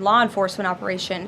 law enforcement operation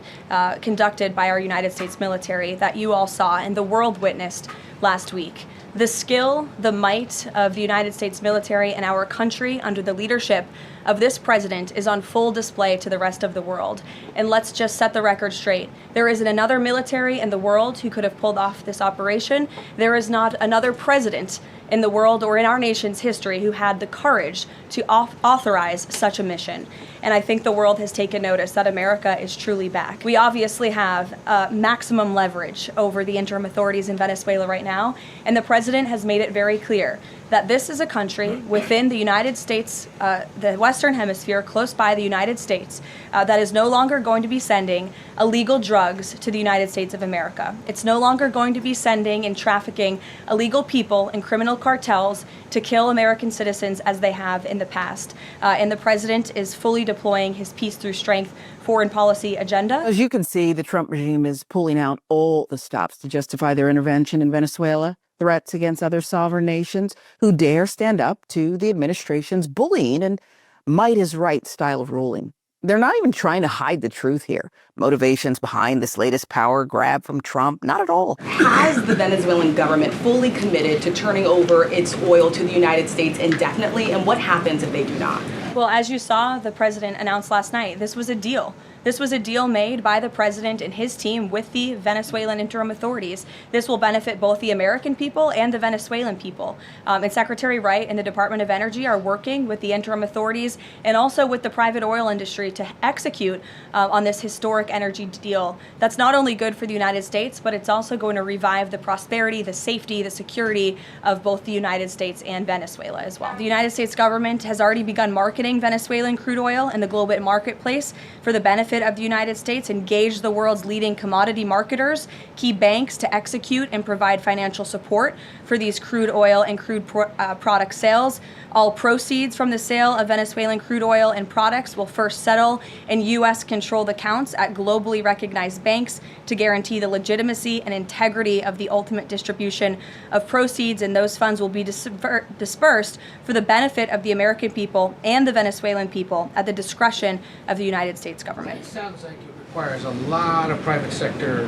conducted by our United States military that you all saw and the world witnessed last week. The skill, the might of the United States military and our country under the leadership of this president is on full display to the rest of the world. And let's just set the record straight. There isn't another military in the world who could have pulled off this operation. There is not another president in the world or in our nation's history who had the courage to authorize such a mission. And I think the world has taken notice that America is truly back. We obviously have maximum leverage over the interim authorities in Venezuela right now, and the president has made it very clear that this is a country within the United States, the Western Hemisphere, close by the United States, that is no longer going to be sending illegal drugs to the United States of America. It's no longer going to be sending and trafficking illegal people and criminal cartels to kill American citizens as they have in the past. And the president is fully deploying his peace through strength foreign policy agenda. As you can see, the Trump regime is pulling out all the stops to justify their intervention in Venezuela. Threats against other sovereign nations who dare stand up to the administration's bullying and might is right style of ruling. They're not even trying to hide the truth here. Motivations behind this latest power grab from Trump, not at all. Has the Venezuelan government fully committed to turning over its oil to the United States indefinitely? And what happens if they do not? Well, as you saw, the president announced last night, this was a deal. This was a deal made by the president and his team with the Venezuelan interim authorities. This will benefit both the American people and the Venezuelan people. And Secretary Wright and the Department of Energy are working with the interim authorities and also with the private oil industry to execute on this historic energy deal. That's not only good for the United States, but it's also going to revive the prosperity, the safety, the security of both the United States and Venezuela as well. The United States government has already begun marketing Venezuelan crude oil in the global marketplace for the benefit of the United States, engage the world's leading commodity marketers, key banks to execute and provide financial support for these crude oil and crude product sales. All proceeds from the sale of Venezuelan crude oil and products will first settle in U.S.-controlled accounts at globally recognized banks to guarantee the legitimacy and integrity of the ultimate distribution of proceeds, and those funds will be dispersed for the benefit of the American people and the Venezuelan people at the discretion of the United States government. It sounds like it requires a lot of private sector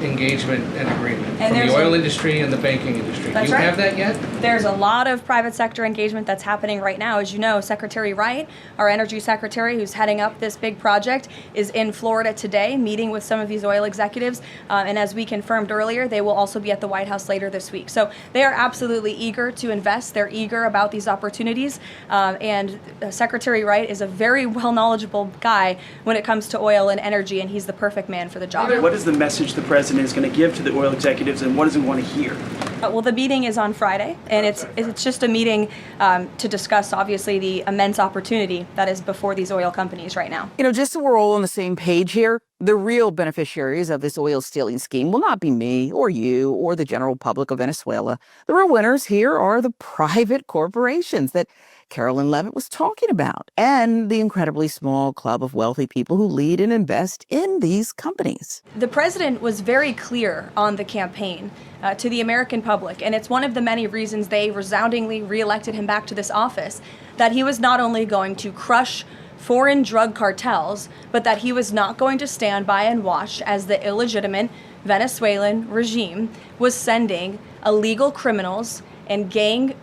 engagement and agreement And from the oil industry and the banking industry. Do you have that yet? There's a lot of private sector engagement that's happening right now. As you know, Secretary Wright, our energy secretary who's heading up this big project, is in Florida today meeting with some of these oil executives. And as we confirmed earlier, they will also be at the White House later this week. So they are absolutely eager to invest. They're eager about these opportunities. And Secretary Wright is a very well knowledgeable guy when it comes to oil and energy, and he's the perfect man for the job. What is the message the president is going to give to the oil executives, and what does he want to hear? Well, the meeting is on Friday, and it's just a meeting to discuss, obviously, the immense opportunity that is before these oil companies right now. You know, just so we're all on the same page here, the real beneficiaries of this oil stealing scheme will not be me or you or the general public of Venezuela. The real winners here are the private corporations that Karoline Leavitt was talking about, and the incredibly small club of wealthy people who lead and invest in these companies. The president was very clear on the campaign to the American public, and it's one of the many reasons they resoundingly reelected him back to this office, that he was not only going to crush foreign drug cartels, but that he was not going to stand by and watch as the illegitimate Venezuelan regime was sending illegal criminals and gang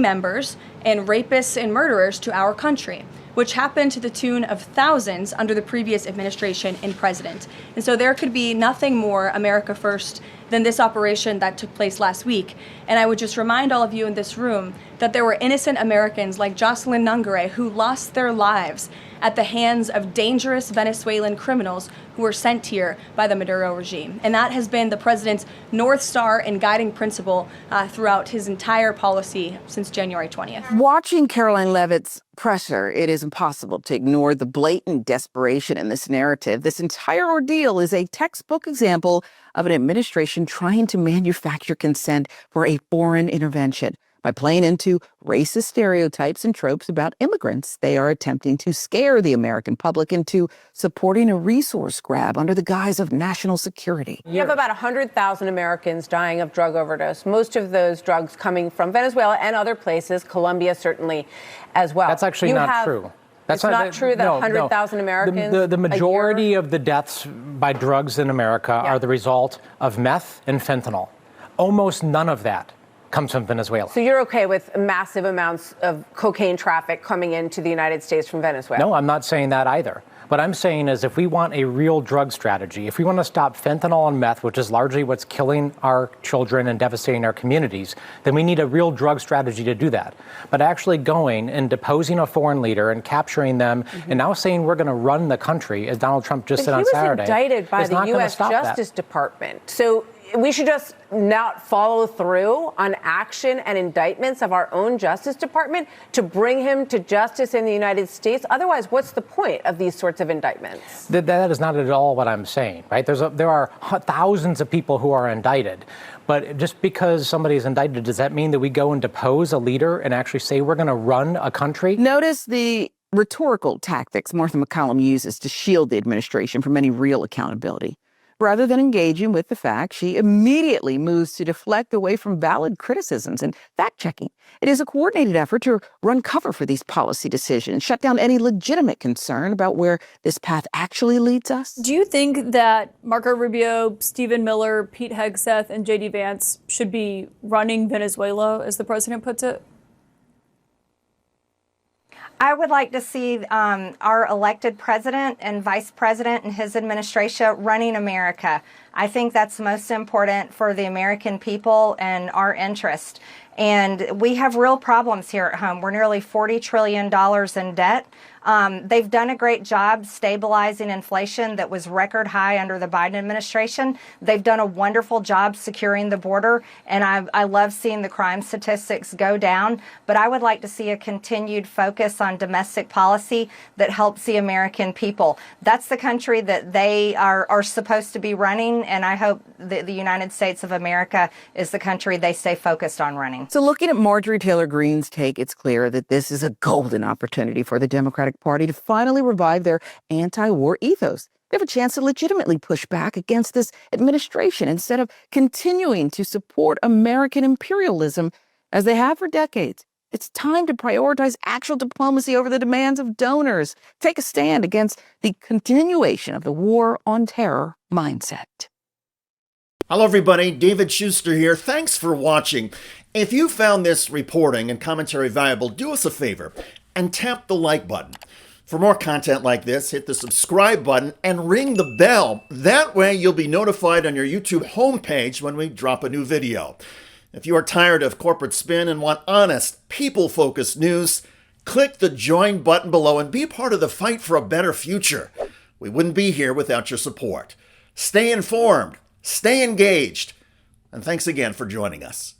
members and rapists and murderers to our country, which happened to the tune of thousands under the previous administration and president. And so there could be nothing more America first than this operation that took place last week. And I would just remind all of you in this room that there were innocent Americans like Jocelyn Nungare who lost their lives at the hands of dangerous Venezuelan criminals who were sent here by the Maduro regime. And that has been the president's North Star and guiding principle throughout his entire policy since January 20th. Watching Karoline Leavitt's presser, it is impossible to ignore the blatant desperation in this narrative. This entire ordeal is a textbook example of an administration trying to manufacture consent for a foreign intervention. By playing into racist stereotypes and tropes about immigrants, they are attempting to scare the American public into supporting a resource grab under the guise of national security. You have about 100,000 Americans dying of drug overdose, most of those drugs coming from Venezuela and other places, Colombia certainly as well. That's actually not true. It's not true that 100,000 Americans. The majority of the deaths by drugs in America are the result of meth and fentanyl. Almost none of that comes from Venezuela. So you're okay with massive amounts of cocaine traffic coming into the United States from Venezuela? No, I'm not saying that either. What I'm saying is if we want a real drug strategy, if we want to stop fentanyl and meth, which is largely what's killing our children and devastating our communities, then we need a real drug strategy to do that. But actually going and deposing a foreign leader and capturing them and now saying we're going to run the country, as Donald Trump just said on Saturday, he was indicted by the U.S. Justice Department. So we should just not follow through on action and indictments of our own Justice Department to bring him to justice in the United States. Otherwise, what's the point of these sorts of indictments? That is not at all what I'm saying, right? There are thousands of people who are indicted. But just because somebody is indicted, does that mean that we go and depose a leader and actually say we're going to run a country? Notice the rhetorical tactics Martha McCallum uses to shield the administration from any real accountability. Rather than engaging with the facts, she immediately moves to deflect away from valid criticisms and fact-checking. It is a coordinated effort to run cover for these policy decisions, shut down any legitimate concern about where this path actually leads us. Do you think that Marco Rubio, Stephen Miller, Pete Hegseth, and J.D. Vance should be running Venezuela, as the president puts it? I would like to see our elected president and vice president and his administration running America. I think that's most important for the American people and our interest. And we have real problems here at home. We're nearly $40 trillion in debt. They've done a great job stabilizing inflation that was record high under the Biden administration. They've done a wonderful job securing the border, and I love seeing the crime statistics go down. But I would like to see a continued focus on domestic policy that helps the American people. That's the country that they are supposed to be running, and I hope that the United States of America is the country they stay focused on running. So looking at Marjorie Taylor Greene's take, it's clear that this is a golden opportunity for the Democratic Party to finally revive their anti-war ethos. They have a chance to legitimately push back against this administration instead of continuing to support American imperialism as they have for decades. It's time to prioritize actual diplomacy over the demands of donors. Take a stand against the continuation of the war on terror mindset. Hello, everybody. David Schuster here. Thanks for watching. If you found this reporting and commentary valuable, do us a favor and tap the like button. For more content like this, hit the subscribe button and ring the bell. That way you'll be notified on your YouTube homepage when we drop a new video. If you are tired of corporate spin and want honest, people-focused news, click the join button below and be part of the fight for a better future. We wouldn't be here without your support. Stay informed, stay engaged, and thanks again for joining us.